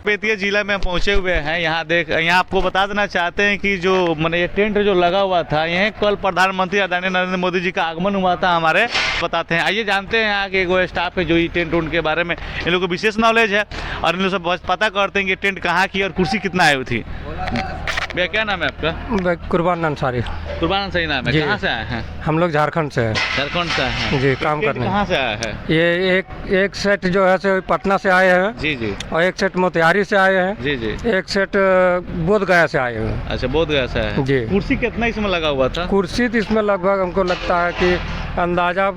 बेतिया जिला में पहुंचे हुए हैं। यहाँ आपको बता देना चाहते हैं कि जो मैंने ये टेंट जो लगा हुआ था, यह कल प्रधानमंत्री आदरणीय नरेंद्र मोदी जी का आगमन हुआ था हमारे, बताते हैं। आइए जानते हैं यहाँ के वो स्टाफ है जो ये टेंट उनके बारे में, इन लोगों को विशेष नॉलेज है और इन लोग से पता करते हैं कि टेंट कहाँ की और कुर्सी कितना आई हुई थी। भैया क्या नाम है आपका? कुर्बान अंसारी। कुर्बान अंसारी नाम है। कहाँ से आए हैं? हम लोग झारखंड से हैं। झारखंड से आए हैं जी, काम करने। कहाँ से आया है? ये एक सेट जो है सो पटना से आए हैं। जी जी। और एक सेट मोतिहारी से आए हैं। जी जी। एक सेट बोधगया से आए हैं। अच्छा, बोधगया से है जी। कुर्सी कितना इसमें लगा हुआ था? कुर्सी तो इसमें लगभग हमको लगता है कि अंदाजा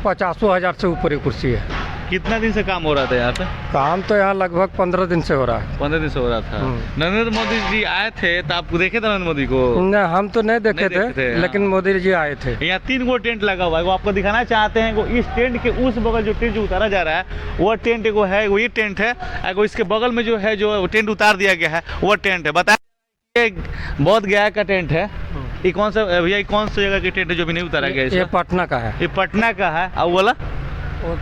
50,000 से ऊपर ही कुर्सी है। कितना दिन से काम हो रहा था यहाँ पे? काम तो यहाँ लगभग 15 दिन से हो रहा है। 15 दिन से हो रहा था। नरेंद्र मोदी जी आए थे तो आप देखे थे नरेंद्र मोदी को? नहीं, हम तो नहीं देखे थे, लेकिन मोदी जी आए थे। यहाँ 3 गो टेंट लगा हुआ है, वो आपको दिखाना चाहते हैं। वो इस टेंट के उस बगल जो टेंट उतारा जा रहा है वो टेंट एगो है, वो ये टेंट है। एगो इसके बगल में जो है जो टेंट उतार दिया गया है वो टेंट है। बताया बोध गया का टेंट है। ये कौन सा भैया, कौन सी जगह की टेंट है जो भी नहीं उतारा गया? ये पटना का है। ये पटना का है। अब बोला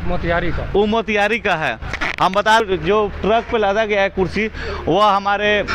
मोतिहारी का। वो मोतिहारी का है। हम बता, जो ट्रक पे लादा गया है कुर्सी, वो हमारे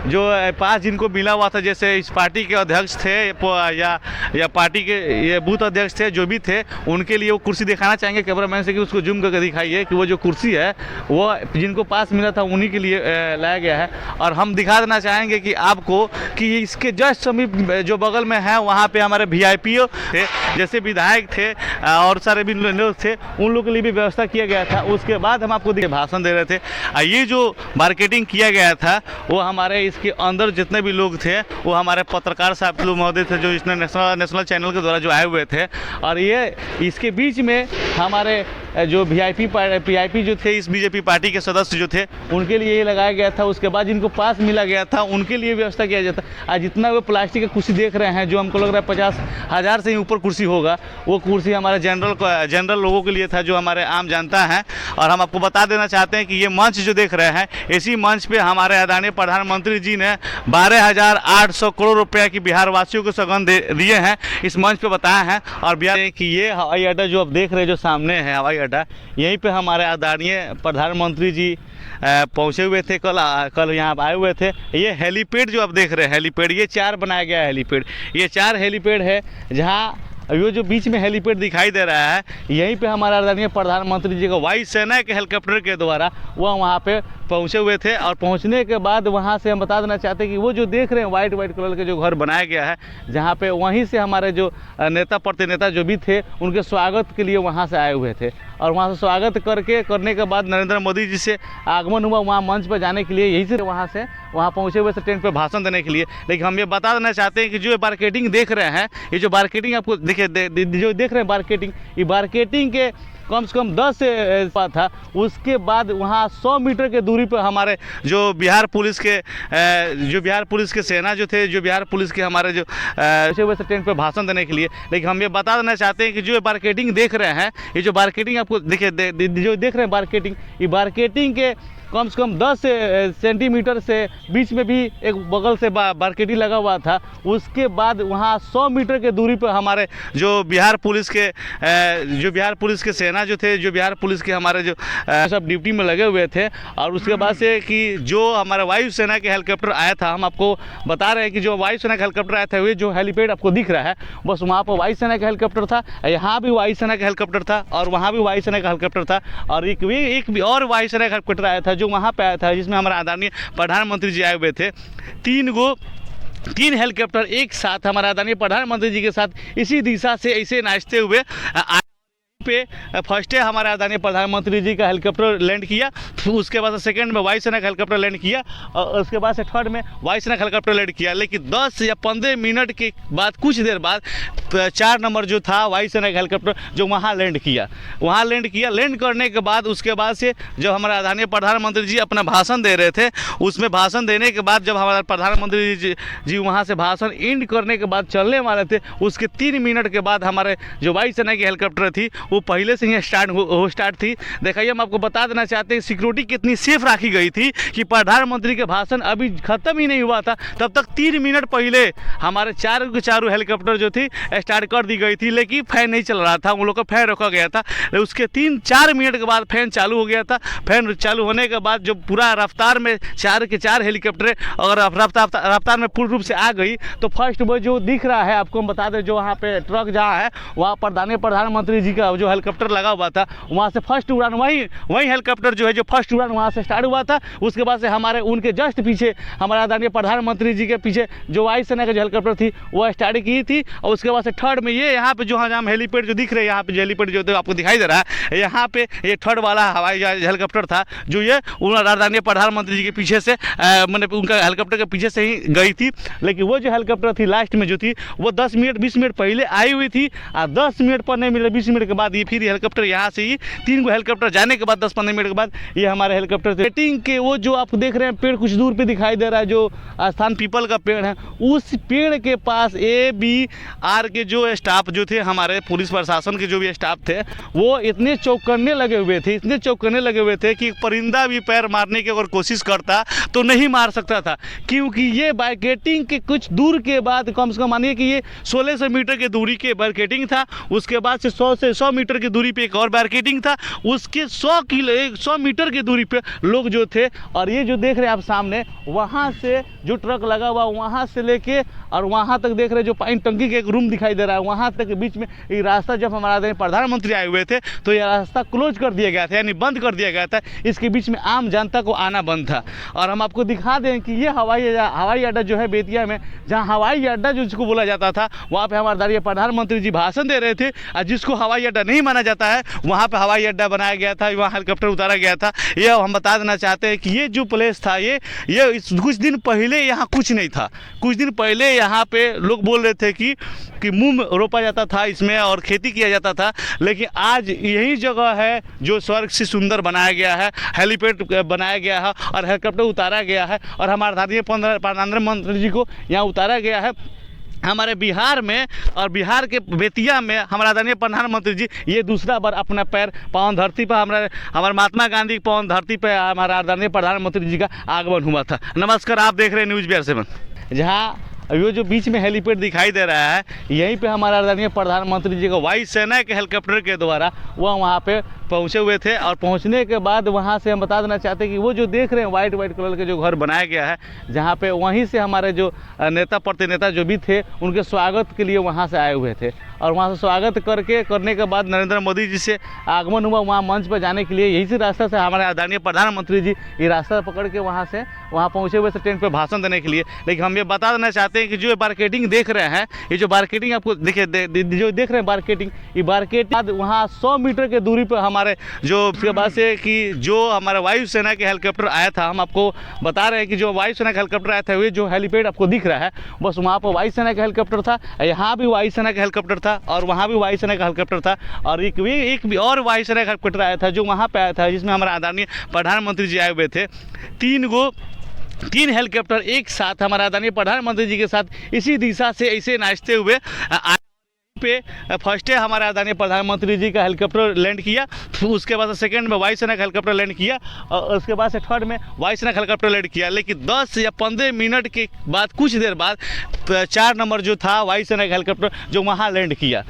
जो पास जिनको मिला हुआ था, जैसे इस पार्टी के अध्यक्ष थे या पार्टी के ये बूथ अध्यक्ष थे, जो भी थे, उनके लिए वो कुर्सी दिखाना चाहेंगे कैमरामैन से कि उसको जूम करके दिखाइए कि वो जो कुर्सी है वो जिनको पास मिला था उन्हीं के लिए लाया गया है। और हम दिखा देना चाहेंगे कि आपको कि इसके जस्ट समीप जो बगल में है वहाँ पे हमारे VIP थे, जैसे विधायक थे और सारे भी लोग थे, उन लोग के लिए भी व्यवस्था किया गया था। उसके बाद हम आपको भाषण दे रहे थे। ये जो मार्केटिंग किया गया था वो हमारे इसके अंदर जितने भी लोग थे वो हमारे पत्रकार साहब लोग महोदय थे, जो इसने नेशनल चैनल के द्वारा जो आए हुए थे। और ये इसके बीच में हमारे जो VIP जो थे, इस BJP पार्टी के सदस्य जो थे, उनके लिए ये लगाया गया था। उसके बाद जिनको पास मिला गया था उनके लिए व्यवस्था किया जाता। आज जितना वो प्लास्टिक की कुर्सी देख रहे हैं, जो हमको लग रहा है 50,000 से ही ऊपर कुर्सी होगा, वो कुर्सी हमारे जनरल लोगों के लिए था, जो हमारे आम जनता है। और हम आपको बता देना चाहते हैं कि ये मंच जो देख रहे हैं, इसी मंच पे हमारे आदरणीय प्रधानमंत्री जी ने 12,800 करोड़ रुपया की बिहार वासियों को सौगात दिए हैं, इस मंच पे बताया है। और बिहार कि ये हवाई अड्डा जो आप देख रहे हैं, जो सामने है हवाई अड्डा, यहीं पे हमारे आदरणीय प्रधानमंत्री जी पहुँचे हुए थे। कल यहाँ आए हुए थे। ये हेलीपैड जो आप देख रहे हैं, हेलीपैड, ये 4 बनाया गया है हेलीपैड। ये 4 हेलीपैड है, जहाँ ये जो बीच में हेलीपैड दिखाई दे रहा है, यहीं पे हमारा आदरणीय प्रधानमंत्री जी का वायु सेना के हेलीकॉप्टर के द्वारा वहाँ पे पहुँचे हुए थे। और पहुँचने के बाद वहाँ से हम बता देना चाहते हैं कि वो जो देख रहे हैं वाइट कलर के जो घर बनाया गया है, जहाँ पे वहीं से हमारे जो नेता प्रतिनेता जो भी थे, उनके स्वागत के लिए वहाँ से आए हुए थे। और वहाँ से स्वागत करने के बाद नरेंद्र मोदी जी से आगमन हुआ वहाँ मंच पर जाने के लिए, यहीं से वहाँ पहुँचे हुए थे टेंट पे भाषण देने के लिए। लेकिन हम ये बता देना चाहते हैं कि जो मार्केटिंग देख रहे हैं, ये जो मार्केटिंग आपको देखिए जो देख रहे हैं मार्केटिंग, ये मार्केटिंग के कम से कम 10 से था। उसके बाद वहाँ 100 मीटर के दूरी पर हमारे जो बिहार पुलिस के सेना जो थे, जो बिहार पुलिस के हमारे जो टेंट पे भाषण देने के लिए। लेकिन हम ये बता देना चाहते हैं कि जो मार्केटिंग देख रहे हैं, ये जो मार्केटिंग आपको देखिए जो देख रहे हैं मार्केटिंग, ये मार्केटिंग के कम से कम 10 सेंटीमीटर से बीच में भी एक बगल से मार्केटिंग लगा हुआ था। उसके बाद वहाँ 100 मीटर के दूरी पर हमारे जो बिहार पुलिस के सेना जो थे, जो बिहार पुलिस के हमारे जो सब ड्यूटी में लगे हुए थे। और उसके बाद से कि जो हमारा वायुसेना के हेलीकॉप्टर आया था, हम आपको बता रहे हैं कि जो वायुसेना का हेलीकॉप्टर आया था, वे जो हेलीपैड आपको दिख रहा है, बस वहाँ पर वायुसेना का हेलीकॉप्टर था। यहाँ भी वायुसेना का हेलीकॉप्टर था और वहाँ भी वायुसेना का हेलीकॉप्टर था। और एक भी और वायुसेना का हेलीकॉप्टर आया था जो वहाँ पे आया था, जिसमें हमारा आदरणीय प्रधानमंत्री जी आए हुए थे। 3 हेलीकॉप्टर एक साथ हमारा आदरणीय प्रधानमंत्री जी के साथ इसी दिशा से ऐसे नाचते हुए पे फर्स्ट हमारे आदरणीय प्रधानमंत्री जी का हेलीकॉप्टर लैंड किया। उसके बाद सेकंड में वायुसेना का हेलीकॉप्टर लैंड किया और उसके बाद से थर्ड में वायुसेना का हेलीकॉप्टर लैंड किया। लेकिन 10 या 15 मिनट के बाद, कुछ देर बाद 4 नंबर जो था वायुसेना का हेलीकॉप्टर जो वहाँ लैंड किया। लैंड करने के बाद उसके बाद से जब हमारे आदरणीय प्रधानमंत्री जी अपना भाषण दे रहे थे, उसमें भाषण देने के बाद जब हमारा प्रधानमंत्री जी वहाँ से भाषण एंड करने के बाद चलने वाले थे, उसके 3 मिनट के बाद हमारे जो वायुसेना की हेलीकॉप्टर थी वो पहले से ही स्टार्ट थी। देखिए, हम आपको बता देना चाहते हैं सिक्योरिटी कितनी सेफ रखी गई थी कि प्रधानमंत्री का भाषण अभी ख़त्म ही नहीं हुआ था तब तक 3 मिनट पहले हमारे चारों के चारों हेलीकॉप्टर जो थी स्टार्ट कर दी गई थी, लेकिन फैन नहीं चल रहा था, उन लोग का फैन रखा गया था। उसके 3-4 मिनट के बाद फैन चालू हो गया था। फैन चालू होने के बाद जो पूरा रफ्तार में 4 के 4 हेलीकॉप्टर अगर रफ्तार में पूर्ण रूप से आ गई तो फर्स्ट वो जो दिख रहा है आपको हम बता दें, जो वहाँ पे ट्रक जहाँ है वहाँ प्रधानमंत्री जी का जो हेलीकॉप्टर लगा हुआ था, वहाँ से फर्स्ट उड़ान वही हेलीकॉप्टर जो है जो फर्स्ट उड़ान वहाँ से स्टार्ट हुआ था। उसके बाद से हमारे उनके जस्ट पीछे हमारे आदरणीय प्रधानमंत्री जी के पीछे जो वायुसेना का जो हेलीकॉप्टर थी वो स्टार्ट की थी। और उसके बाद से थर्ड में ये यहाँ पे जो हम हेलीपैड जो दिख रहे हैं, यहाँ पे जो हेलीपैड जो आपको दिखाई दे रहा है, यहाँ पे ये थर्ड वाला हवाई हेलीकॉप्टर था जो ये आदरणीय प्रधानमंत्री जी के पीछे से मतलब उनका हेलीकॉप्टर के पीछे से ही गई थी। लेकिन वो जो हेलीकॉप्टर थी लास्ट में जो थी वो 10 मिनट 20 मिनट पहले आई हुई थी और 10 मिनट 15 मिनट 20 मिनट के बाद ये फिर हेलीकॉप्टर यहाँ से ही 3 गो हेलीकॉप्टर जाने के बाद 10-15 मिनट के बाद ये हमारे हेलीकॉप्टर थे। रेटिंग के वो जो आप देख रहे हैं पेड़ कुछ दूर पे दिखाई दे रहा है, जो स्थान पीपल का पेड़ है, उस पेड़ के पास ABR के जो स्टाफ जो थे, हमारे पुलिस प्रशासन के जो भी स्टाफ थे, वो इतने चौकन्ने लगे हुए थे कि परिंदा भी पैर मारने की अगर कोशिश करता तो नहीं मार सकता था, क्योंकि ये बैरिकेडिंग के कुछ दूर के बाद कम से कम मानिए कि ये 1600 मीटर की दूरी के बैरिकेडिंग था। उसके बाद से 100 मीटर की दूरी पे एक और बैरिकेडिंग था, उसके 100 मीटर की दूरी पे लोग जो थे। और ये जो देख रहे हैं आप सामने, वहाँ से जो ट्रक लगा हुआ वहाँ से लेके और वहाँ तक देख रहे हैं जो पानी टंकी के एक रूम दिखाई दे रहा है, वहाँ तक के बीच में ये रास्ता जब हमारे प्रधानमंत्री आए हुए थे तो ये रास्ता क्लोज कर दिया गया था, यानी बंद कर दिया गया था। इसके बीच में आम जनता को आना बंद था। और हम आपको दिखा दें कि ये हवाई अड्डा जो है बेतिया में, जहाँ हवाई अड्डा जिसको बोला जाता था, वहाँ पे हमारे आदरणीय प्रधानमंत्री जी भाषण दे रहे थे। और जिसको हवाई अड्डा नहीं माना जाता है वहाँ पे हवाई अड्डा बनाया गया था, वहाँ हेलीकॉप्टर उतारा गया था। ये हम बता देना चाहते हैं कि ये जो प्लेस था ये कुछ दिन पहले यहाँ कुछ नहीं था। कुछ दिन पहले यहाँ पे लोग बोल रहे थे कि मूंग रोपा जाता था इसमें और खेती किया जाता था, लेकिन आज यही जगह है जो स्वर्ग से सुंदर बनाया गया है, हेलीपैड बनाया गया है और हेलीकॉप्टर उतारा गया है और हमारे आदरणीय प्रधानमंत्री जी को यहाँ उतारा गया है। हमारे बिहार में और बिहार के बेतिया में हमारे आदरणीय प्रधानमंत्री जी ये दूसरा बार अपना पैर पावन धरती पर हमारे महात्मा गांधी पावन धरती पर हमारा आदरणीय प्रधानमंत्री जी का आगमन हुआ था। नमस्कार, आप देख रहे हैं न्यूज़ बिहार 7। जहाँ ये जो बीच में हेलीपैड दिखाई दे रहा है, यहीं पे हमारा आदरणीय प्रधानमंत्री जी का वायुसेना के हेलीकॉप्टर के द्वारा वहाँ पे पहुँचे हुए थे। और पहुँचने के बाद वहाँ से हम बता देना चाहते हैं कि वो जो देख रहे हैं वाइट कलर के जो घर बनाया गया है, जहाँ पे वहीं से हमारे जो नेता प्रतिनेता जो भी थे उनके स्वागत के लिए वहाँ से आए हुए थे। और वहाँ से स्वागत करने के बाद नरेंद्र मोदी जी से आगमन हुआ वहाँ मंच पर जाने के लिए। यही से रास्ता से हमारे आदरणीय प्रधानमंत्री जी ये रास्ता पकड़ के वहाँ पहुँचे हुए थे टेंट पर भाषण देने के लिए। लेकिन हम ये बता देना चाहते हैं कि जो मार्केटिंग देख रहे हैं, ये जो मार्केटिंग आपको देखिए जो देख रहे हैं मार्केटिंग, ये मार्केट वहाँ 100 मीटर के दूरी पर हमारे जो उसके बाद से कि जो हमारा वायुसेना के हेलीकॉप्टर आया था, हम आपको बता रहे हैं कि जो वायुसेना का हेलीकॉप्टर आया था, ये जो हेलीपैड आपको दिख रहा है बस वहाँ पर वायुसेना का हेलीकॉप्टर था, यहाँ भी वायुसेना का हेलीकॉप्टर था और वहाँ भी वायुसेना का हेलीकॉप्टर था। और एक भी और वायुसेना का हेलीकॉप्टर आया था जो वहाँ पे आया था, जिसमें हमारे आदरणीय प्रधानमंत्री जी आए हुए थे। 3 हेलीकॉप्टर एक साथ हमारे आदरणीय प्रधानमंत्री जी के साथ इसी दिशा से ऐसे नाचते हुए पे फर्स्ट है हमारे आदरणीय प्रधानमंत्री जी का हेलीकॉप्टर लैंड किया, उसके बाद सेकंड में वायुसेना का हेलीकॉप्टर लैंड किया और उसके बाद से थर्ड में वायुसेना का हेलीकॉप्टर लैंड किया। लेकिन 10 या 15 मिनट के बाद कुछ देर बाद 4 नंबर जो था वायुसेना का हेलीकॉप्टर जो वहाँ लैंड किया।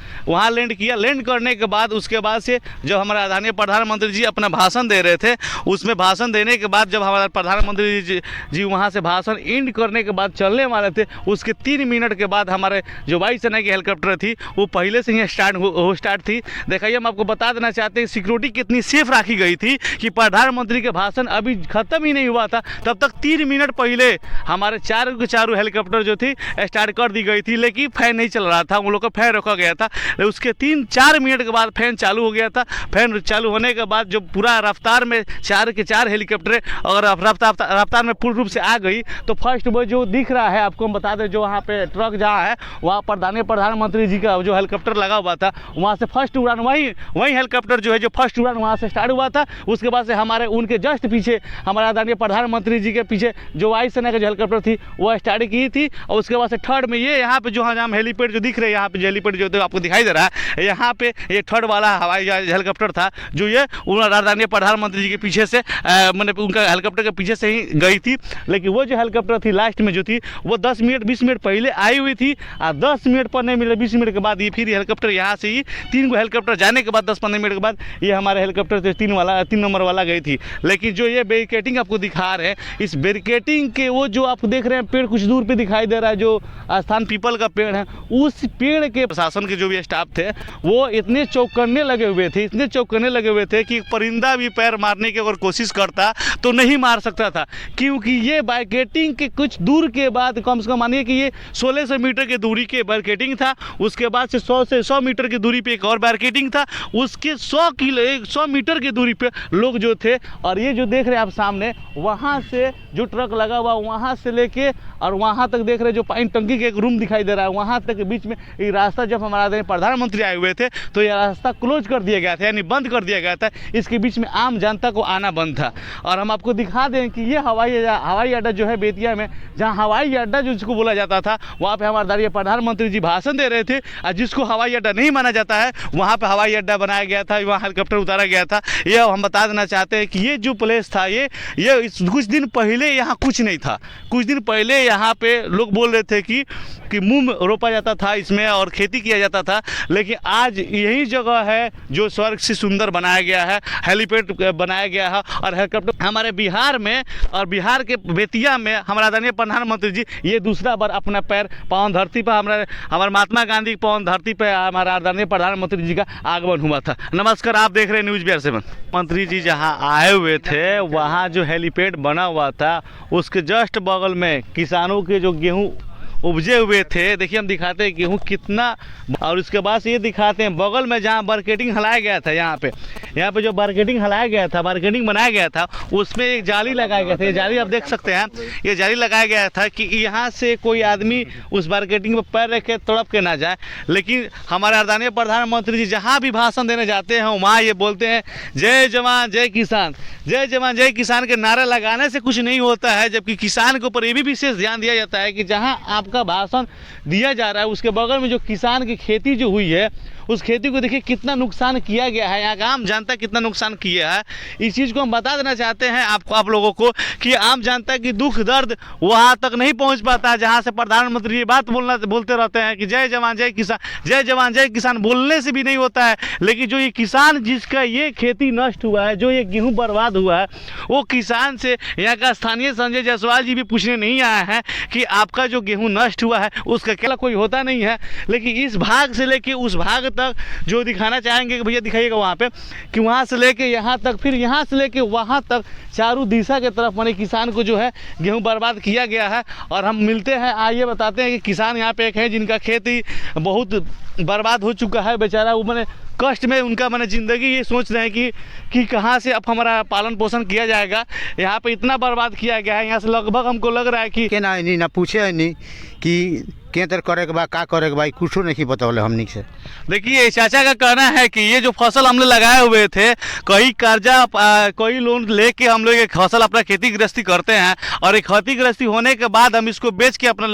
लैंड करने के बाद उसके बाद से जब हमारे आदरणीय प्रधानमंत्री जी अपना भाषण दे रहे थे, उसमें भाषण देने के बाद जब हमारे प्रधानमंत्री जी वहाँ से भाषण एंड करने के बाद चलने वाले थे, उसके 3 मिनट के बाद हमारे जो वायुसेना की हेलीकॉप्टर थी वो पहले से ही स्टार्ट थी। देखिए, हम आपको बता देना चाहते हैं सिक्योरिटी कितनी सेफ रखी गई थी कि प्रधानमंत्री के भाषण अभी ख़त्म ही नहीं हुआ था तब तक 3 मिनट पहले हमारे चारों के चारों हेलीकॉप्टर जो थी स्टार्ट कर दी गई थी, लेकिन फैन नहीं चल रहा था, उन लोग का फैन रखा गया था। उसके 3-4 मिनट के बाद फैन चालू हो गया था। फैन चालू होने के बाद जो पूरा रफ्तार में 4 के 4 हेलीकॉप्टर अगर रफ्तार में पूर्ण रूप से आ गई तो फर्स्ट वो जो दिख रहा है आपको हम बता दें, जो वहाँ पे ट्रक जहाँ है वहाँ प्रधानमंत्री जी का जो हेलीकॉप्टर लगा हुआ था वहाँ से फर्स्ट उड़ान वही हेलीकॉप्टर जो है जो फर्स्ट उड़ान वहाँ से स्टार्ट हुआ था। उसके बाद से हमारे उनके जस्ट पीछे हमारे आदरणीय प्रधानमंत्री जी के पीछे जो वायुसेना का जो हेलीकॉप्टर थी वो स्टार्ट की थी। और उसके बाद से थर्ड में ये यहाँ पे जो हम हेलीपैड जो दिख रहे हैं, यहाँ पे जो हेलीपैड जो आपको दिखाई दे रहा है, यहाँ पे ये थर्ड वाला हवाई हेलीकॉप्टर था जो ये आदरणीय प्रधानमंत्री जी के पीछे से मतलब उनका हेलीकॉप्टर के पीछे से ही गई थी। लेकिन वो जो हेलीकॉप्टर थी लास्ट में जो थी वो 10 मिनट 20 मिनट पहले आई हुई थी और 10 मिनट पर नहीं मिले 20 मिनट के बाद ये फिर हेलीकॉप्टर यहाँ से ही 3 गो हेलीकॉप्टर जाने के बाद 10-15 मिनट के बाद ये हमारे हेलीकॉप्टर 3 नंबर वाला गई थी। लेकिन जो ये बैरिकेडिंग आपको दिखा रहे हैं, इस बैरिकेडिंग के वो जो आप देख रहे हैं पेड़ कुछ दूर पे दिखाई दे रहा है जो स्थान पीपल का पेड़ है, उस पेड़ के प्रशासन के जो भी स्टाफ थे वो इतने चौकन्ने लगे हुए थे कि परिंदा भी पैर मारने की अगर कोशिश करता तो नहीं मार सकता था, क्योंकि ये बैरिकेडिंग के कुछ दूर के बाद कम से कम मानिए कि ये 1600 मीटर की दूरी के बैरिकेडिंग था। उसके बाद से 100 मीटर की दूरी पे एक और बैरिकेडिंग था, उसके 100 मीटर की दूरी पे लोग जो थे। और ये जो देख रहे हैं आप सामने, वहाँ से जो ट्रक लगा हुआ वहाँ से लेके और वहाँ तक देख रहे हैं जो पानी टंकी के एक रूम दिखाई दे रहा है, वहाँ तक के बीच में ये रास्ता जब हमारे प्रधानमंत्री आए हुए थे तो ये रास्ता क्लोज कर दिया गया था, यानी बंद कर दिया गया था। इसके बीच में आम जनता को आना बंद था। और हम आपको दिखा दें कि ये हवाई अड्डा जो है बेतिया में, जहाँ हवाई अड्डा जो जिसको बोला जाता था, वहाँ पे हमारे आदरणीय प्रधानमंत्री जी भाषण दे रहे थे। और जिसको हवाई अड्डा नहीं माना जाता है वहाँ पे हवाई अड्डा बनाया गया था, वहाँ हेलीकॉप्टर उतारा गया था। ये हम बता देना चाहते हैं कि ये जो प्लेस था ये कुछ दिन पहले यहाँ कुछ नहीं था। कुछ दिन पहले यहाँ पे लोग बोल रहे थे कि मूंग रोपा जाता था इसमें और खेती किया जाता था, लेकिन आज यही जगह है जो स्वर्ग से सुंदर बनाया गया है, हेलीपैड बनाया गया है। और हेलीकॉप्टर हमारे बिहार में और बिहार के बेतिया में हमारा आदरणीय प्रधानमंत्री जी ये दूसरा बार अपना पैर पावन धरती पर हमारे महात्मा गांधी की पावन धरती पर हमारा आदरणीय प्रधानमंत्री जी का आगमन हुआ था। नमस्कार, आप देख रहे हैं न्यूज़ बिहार 7। मंत्री जी जहाँ आए हुए थे वहाँ जो हेलीपैड बना हुआ था उसके जस्ट बगल में किसानों के जो गेहूँ उपजे हुए थे, देखिए हम दिखाते हैं गेहूँ कितना। और उसके बाद से ये दिखाते हैं बगल में जहाँ बैरिकेडिंग हलाया गया था, यहाँ पे जो बैरिकेडिंग हलाया गया था, बैरिकेडिंग बनाया गया था, उसमें एक जाली लगाया गया था। ये जाली आप देख सकते हैं, ये जाली लगाया गया था कि यहाँ से कोई आदमी उस बैरिकेडिंग पर पैर रख के तड़प के ना जाए। लेकिन हमारे आदरणीय प्रधानमंत्री जी जहाँ भी भाषण देने जाते हैं वहाँ ये बोलते हैं जय जवान जय किसान, जय जवान जय किसान के नारा लगाने से कुछ नहीं होता है। जबकि किसान के ऊपर ये भी विशेष ध्यान दिया जाता है कि जहाँ आपका भाषण दिया जा रहा है उसके बगल में जो किसान की खेती जो हुई है उस खेती को देखिए कितना नुकसान किया गया है, यहाँ का आम जनता कितना नुकसान किया है। इस चीज़ को हम बता देना चाहते हैं आप लोगों को कि आम जनता की दुख दर्द वहाँ तक नहीं पहुँच पाता है जहाँ से प्रधानमंत्री ये बात बोलते रहते हैं कि जय जवान जय किसान, जय जवान जय किसान बोलने से भी नहीं होता है। लेकिन जो ये किसान जिसका ये खेती नष्ट हुआ है, जो ये गेहूँ बर्बाद हुआ है, वो किसान से यहाँ का स्थानीय संजय जायसवाल जी भी पूछने नहीं आए हैं कि आपका जो गेहूँ नष्ट हुआ है उसका क्या कोई होता नहीं है। लेकिन इस भाग से लेके उस भाग तक जो दिखाना चाहेंगे कि भैया दिखाइएगा वहाँ पे कि वहाँ से लेके यहाँ तक, फिर यहाँ से लेके वहाँ तक चारों दिशा के तरफ माने किसान को जो है गेहूँ बर्बाद किया गया है। और हम मिलते हैं, आइए बताते हैं कि किसान यहाँ पे एक है जिनका खेती बहुत बर्बाद हो चुका है, बेचारा वो मैंने कष्ट में उनका मैंने ज़िंदगी ये सोच रहे हैं कि कहाँ से अब हमारा पालन पोषण किया जाएगा। यहाँ पे इतना बर्बाद किया गया है, यहाँ से लगभग हमको लग रहा है कि के ना पूछे नहीं कि केंद्र करे के बा का करे के बा, कुछ नहीं बतौले हमनी से। देखिए चाचा का कहना है कि ये जो फसल हमने लगाए हुए थे, कई कर्जा कोई लोन लेके हम लोग ये फसल अपना खेती गृहस्थी करते हैं और एक खेती गृहस्थी होने के बाद हम इसको बेच के अपना